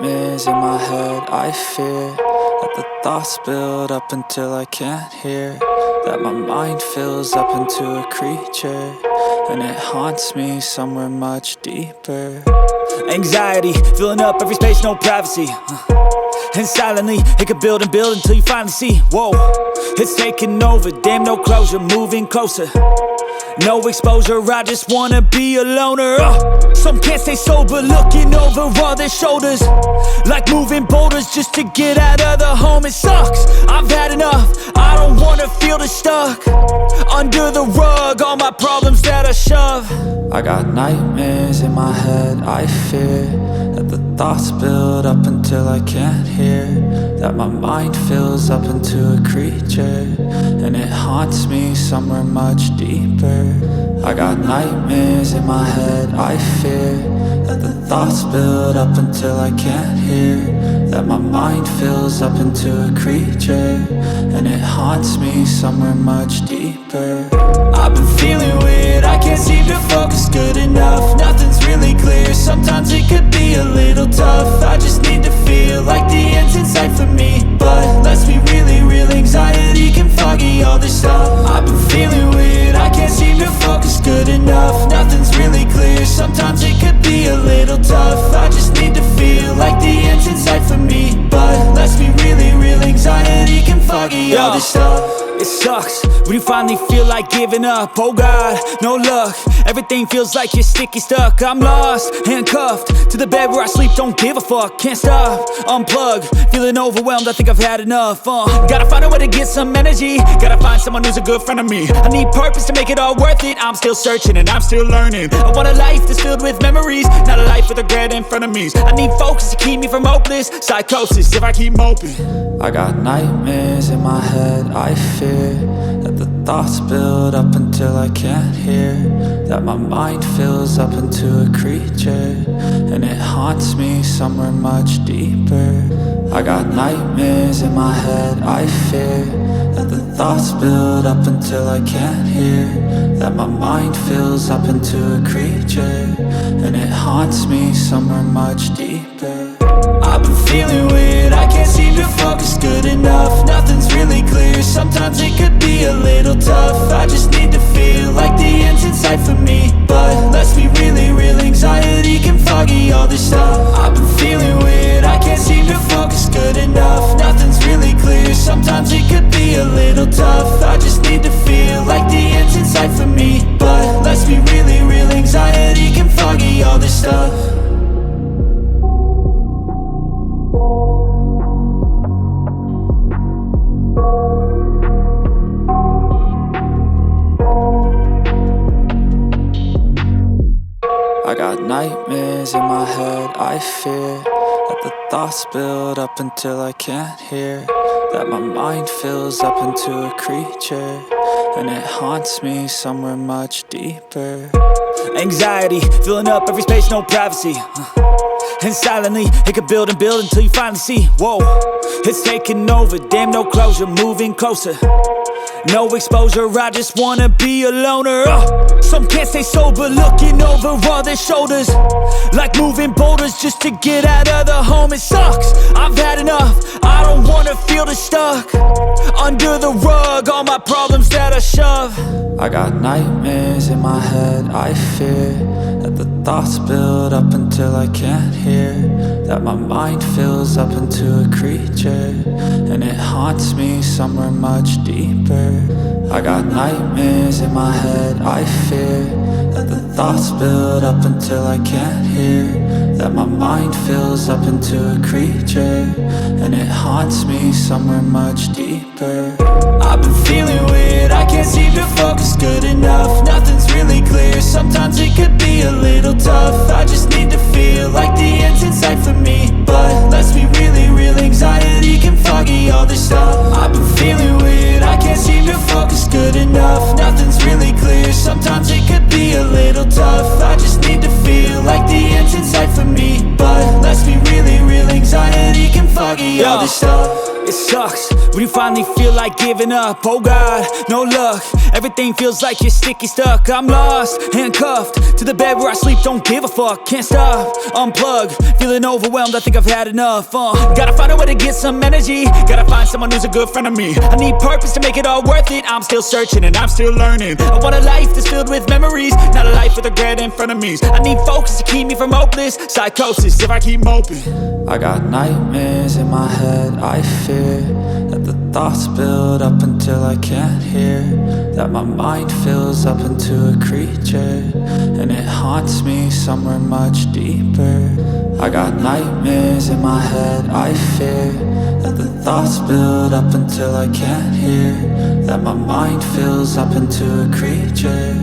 nightmares in my head. I fear that the thoughts build up until I can't hear, that my mind fills up into a creature, and it haunts me somewhere much deeper. Anxiety filling up every space, no privacy. And silently, it could build and build until you finally see, whoa, it's taking over, damn, no closure, moving closer. No exposure, I just wanna be a loner. Some can't stay sober, looking over all their shoulders, like moving boulders just to get out of the home. It sucks, I've had enough, I don't wanna feel the stuck under the rug, all my problems that I shove. I got nightmares in my head, I fear that the thoughts build up until I can't hear, that my mind fills up into a creature, and it haunts me somewhere much deeper. I got nightmares in my head, I fear that the thoughts build up until I can't hear, that my mind fills up into a creature, and it haunts me somewhere much deeper. I've been feeling weird, I can't seem to focus good enough. Nothing's really clear, sometimes it could be a little tough. I just need to feel like the end's in sight for me, but let's be really real, anxiety can foggy all this stuff. I've been feeling weird, I can't seem to focus good enough. Nothing's really clear, sometimes it could be a little tough. I just need to feel like the end's in sight for me, but let's be really real, anxiety can foggy all this stuff. It sucks when you finally feel like giving up. Oh God, no luck, everything feels like you're sticky stuck. I'm lost, handcuffed to the bed where I sleep, don't give a fuck. Can't stop, unplug, feeling overwhelmed, I think I've had enough. Gotta find a way to get some energy, gotta find someone who's a good friend of me. I need purpose to make it all worth it, I'm still searching and I'm still learning. I want a life that's filled with memories, not a life with regret and frenemies. I need focus to keep me from hopeless psychosis if I keep moping. I got nightmares in my head, I fear that the thoughts build up until I can't hear, that my mind fills up into a creature, and it haunts me somewhere much deeper. I got nightmares in my head, I fear that the thoughts build up until I can't hear, that my mind fills up into a creature, and it haunts me somewhere much deeper. I've been feeling weird, I can't seem to focus good enough. Nothing's really clear, sometimes it could be a little tough. I just need to feel like the end's in sight for me, but let's be really real, anxiety can foggy all this stuff. I've been feeling weird, I can't seem to focus good enough. Nothing's really clear, sometimes it could be a little tough. I just need to feel like the end's in sight for me, but let's be really real, anxiety can foggy all this stuff. I got nightmares in my head, I fear that the thoughts build up until I can't hear, that my mind fills up into a creature, and it haunts me somewhere much deeper. Anxiety filling up every space, no privacy. And silently, it could build and build until you finally see, whoa, it's taking over, damn, no closure, moving closer. No exposure, I just wanna be a loner. Some can't stay sober, looking over all their shoulders, like moving boulders just to get out of the home. It sucks, I've had enough, I don't wanna feel the stuck under the rug, all my problems that I shove. I got nightmares in my head, I fear that the thoughts build up until I can't hear, that my mind fills up into a creature, and it haunts me somewhere much deeper. I got nightmares in my head, I fear that the thoughts build up until I can't hear, that my mind fills up into a creature, and it haunts me somewhere much deeper. I've been feeling weird, I can't seem to focus good enough. Nothing's really clear, sometimes it could be a little tough. I just need to feel like the end's in sight for me, but let's be really real, anxiety can foggy all this stuff. I've been feeling weird, I can't seem to focus good enough. Nothing's really clear, sometimes it could be a little tough. I just need to feel like the end's in sight for me, but let's be really real, anxiety can foggy all this stuff. It sucks when you finally feel like giving up. Oh God, no luck. Everything feels like you're sticky stuck. I'm lost, handcuffed to the bed where I sleep. Don't give a fuck, can't stop. Unplug, feeling overwhelmed. I think I've had enough. Gotta find a way to get some energy. Gotta find someone who's a good friend of me. I need purpose to make it all worth it. I'm still searching and I'm still learning. I want a life that's filled with memories, not a life with regret and frenemies. I need focus to keep me from hopeless psychosis if I keep moping. I got nightmares in my head. I fear that the thoughts build up until I can't hear, that my mind fills up into a creature, and it haunts me somewhere much deeper. I got nightmares in my head. I fear that the thoughts build up until I can't hear, that my mind fills up into a creature,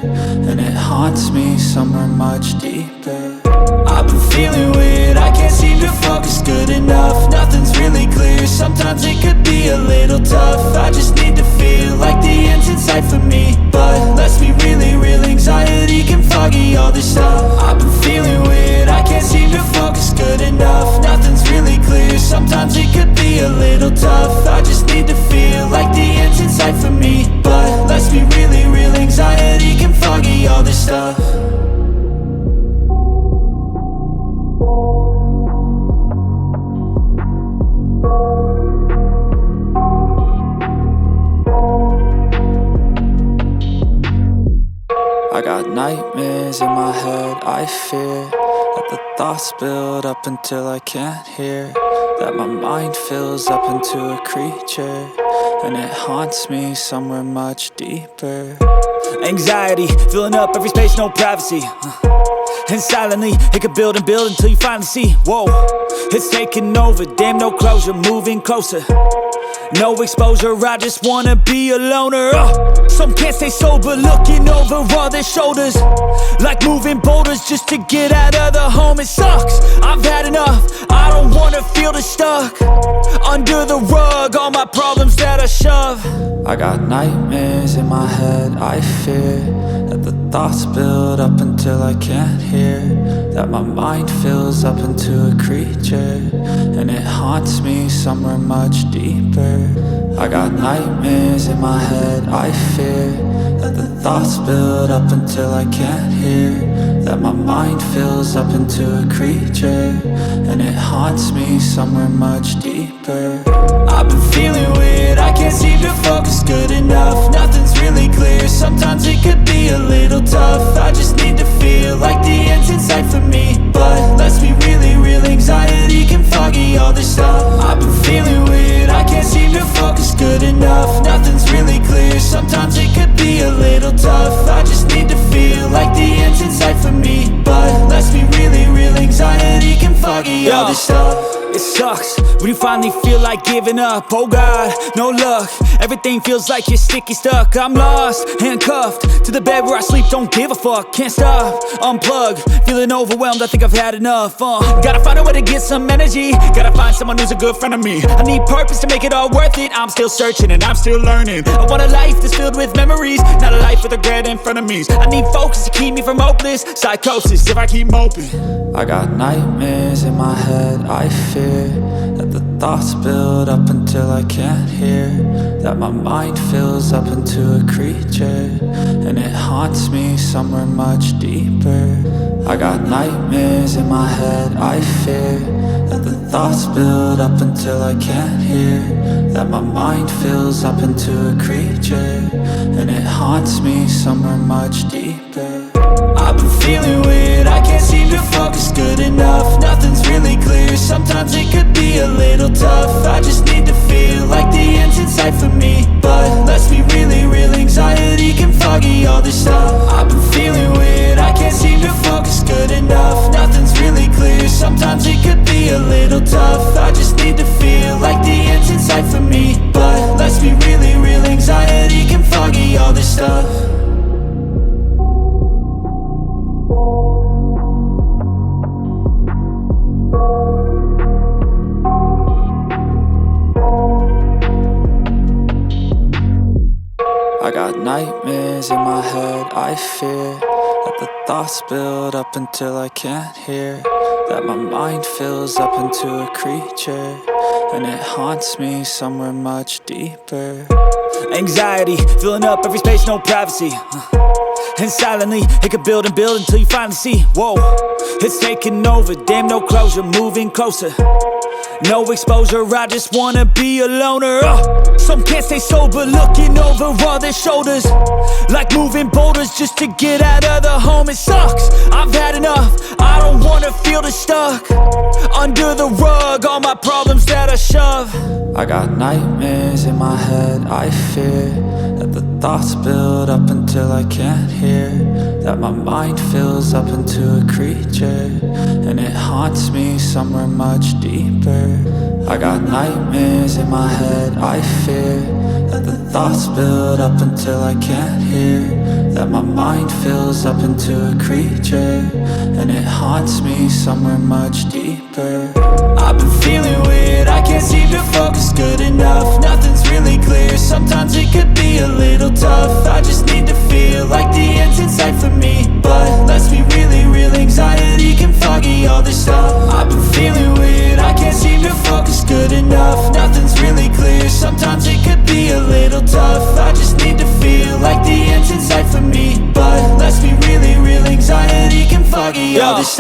and it haunts me somewhere much deeper. I've been feeling weird, I can't seem to focus good enough. Nothing's really clear, sometimes it could be a little tough. I just need to feel like the end's in sight for me, but let's be really real, anxiety can foggy all this stuff. I've been feeling weird, I can't seem to focus good enough. Nothing's really clear, sometimes it could be a little tough. I just need to feel like the end's in sight for me, but let's be really real, anxiety can foggy all this stuff. I got nightmares in my head. I fear that the thoughts build up until I can't hear, that my mind fills up into a creature, and it haunts me somewhere much deeper. Anxiety filling up every space, no privacy. And silently, it could build and build until you finally see, whoa, it's taking over, damn, no closure, moving closer. No exposure, I just wanna be a loner. Some can't stay sober, looking over all their shoulders, like moving boulders just to get out of the home. It sucks, I've had enough, I don't wanna feel the stuck under the rug, all my problems that I shove. I got nightmares in my head. I fear that the thoughts build up until I can't hear, that my mind fills up into a creature, and it haunts me somewhere much deeper. I got nightmares in my head. I fear that the thoughts build up until I can't hear, that my mind fills up into a creature, and it haunts me somewhere much deeper. I've been feeling weird, I can't seem to focus good enough. Nothing's really clear, sometimes it could be a little tough. I just need to feel like the end's in sight for me, but let's be really real, anxiety can foggy all this stuff. I've been feeling weird, I can't seem to focus good enough. Nothing's really clear, sometimes it could be a little tough. I just need to feel like the end's in sight for me, but let's be really real, anxiety can foggy all this stuff. It sucks when you finally feel like giving up. Oh God, no luck. Everything feels like you're sticky stuck. I'm lost, handcuffed to the bed where I sleep. Don't give a fuck, can't stop. Unplug, feeling overwhelmed. I think I've had enough. Gotta find a way to get some energy. Gotta find someone who's a good friend of me. I need purpose to make it all worth it. I'm still searching and I'm still learning. I want a life that's filled with memories, not a life with regret and frenemies. I need focus to keep me from hopeless psychosis if I keep moping. I got nightmares in my head. I fear that the thoughts build up until I can't hear, that my mind fills up into a creature, and it haunts me somewhere much deeper. I got nightmares in my head. I fear that the thoughts build up until I can't hear, that my mind fills up into a creature, and it haunts me somewhere much deeper. I've been feeling weird, I can't seem to focus good enough. Nothing's really clear, sometimes it could be a little tough. I just need to feel like the end's in sight for me, but let's be really real, anxiety can foggy all this stuff. I've been feeling weird, I can't seem to focus good enough. Nothing's really clear, sometimes it could be a little tough. I just need to feel like the end's in sight for me, but let's be really real, anxiety can foggy all this stuff. I got nightmares in my head. I fear that the thoughts build up until I can't hear, that my mind fills up into a creature, and it haunts me somewhere much deeper. Anxiety, filling up every space, no privacy. And silently, it could build and build until you finally see, whoa, it's taking over, damn no closure, moving closer. No exposure, I just wanna be a loner. Some can't stay sober, looking over all their shoulders, like moving boulders just to get out of the home. It sucks, I've had enough, I don't wanna feel the stuck under the rug, all my problems that I shove. I got nightmares in my head, I fear that the thoughts build up until I can't hear, that my mind fills up into a creature, and it haunts me somewhere much deeper. I got nightmares in my head, I fear that the thoughts build up until I can't hear, that my mind fills up into a creature, and it haunts me somewhere much deeper. I've been feeling weird, I can't seem to focus good enough. Nothing's really clear, sometimes it could be a little tough. I just need to feel like the end's in sight for me, but let's be really real, anxiety can foggy all this stuff. I've been feeling weird, I can't seem to focus good enough. Nothing's really clear, sometimes it could be a little tough. I just need to feel like the end's in sight for me, but let's be really real, anxiety can foggy all this stuff.